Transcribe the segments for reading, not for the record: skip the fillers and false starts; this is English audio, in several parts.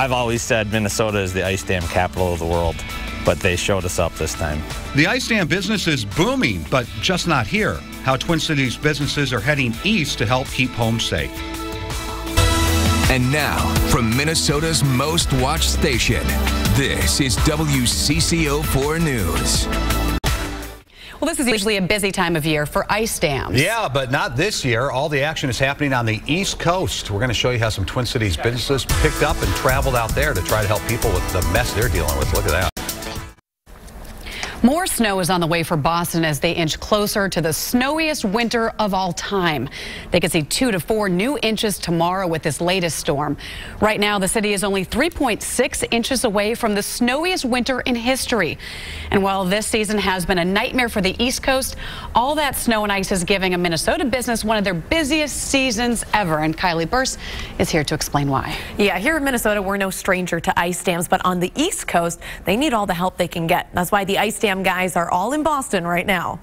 I've always said Minnesota is the ice dam capital of the world, but they showed us up this time. The ice dam business is booming, but just not here. How Twin Cities businesses are heading east to help keep homes safe. And now, from Minnesota's most watched station, this is WCCO4 News. Well, this is usually a busy time of year for ice dams. Yeah, but not this year. All the action is happening on the East Coast. We're going to show you how some Twin Cities businesses picked up and traveled out there to try to help people with the mess they're dealing with. Look at that. More snow is on the way for Boston as they inch closer to the snowiest winter of all time. They could see 2 to 4 new inches tomorrow with this latest storm. Right now, the city is only 3.6 inches away from the snowiest winter in history. And while this season has been a nightmare for the East Coast, all that snow and ice is giving a Minnesota business one of their busiest seasons ever. And Kylie Burse is here to explain why. Yeah, here in Minnesota, we're no stranger to ice dams, but on the East Coast, they need all the help they can get. That's why the ice dam guys are all in Boston right now.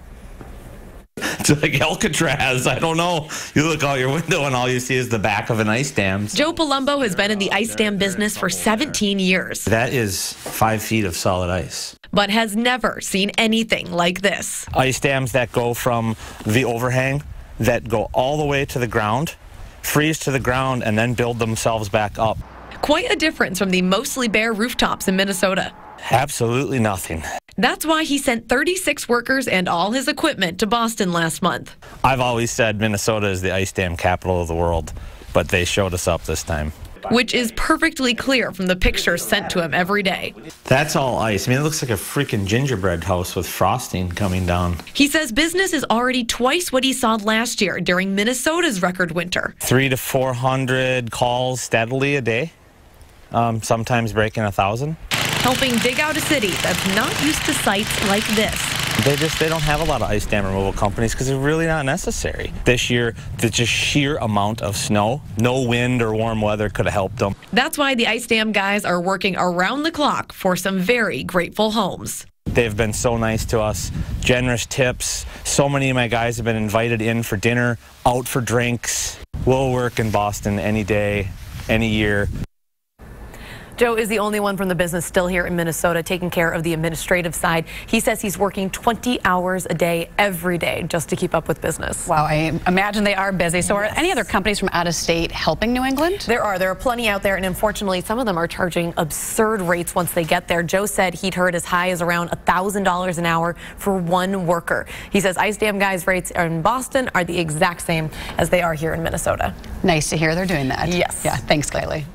It's like Alcatraz. I don't know. You look out your window and all you see is the back of an ice dam. Joe Palumbo has been in the ice dam business for 17 years. That is 5 feet of solid ice. But has never seen anything like this. Ice dams that go from the overhang, that go all the way to the ground, freeze to the ground, and then build themselves back up. Quite a difference from the mostly bare rooftops in Minnesota. Absolutely nothing. That's why he sent 36 workers and all his equipment to Boston last month. I've always said Minnesota is the ice dam capital of the world, but they showed us up this time. Which is perfectly clear from the pictures sent to him every day. That's all ice. I mean, it looks like a freaking gingerbread house with frosting coming down. He says business is already twice what he saw last year during Minnesota's record winter. 300 to 400 calls steadily a day, sometimes breaking 1,000. Helping dig out a city that's not used to sites like this. They don't have a lot of ice dam removal companies because they're really not necessary. This year, the just sheer amount of snow, no wind or warm weather could have helped them. That's why the ice dam guys are working around the clock for some very grateful homes. They've been so nice to us, generous tips. So many of my guys have been invited in for dinner, out for drinks. We'll work in Boston any day, any year. Joe is the only one from the business still here in Minnesota taking care of the administrative side. He says he's working 20 hours a day every day just to keep up with business. Wow, I imagine they are busy. So are any other companies from out of state helping New England? There are plenty out there, and unfortunately some of them are charging absurd rates once they get there. Joe said he'd heard as high as around $1,000 an hour for one worker. He says ice dam guys' rates in Boston are the exact same as they are here in Minnesota. Nice to hear they're doing that. Yes. Yeah, thanks, Kylie.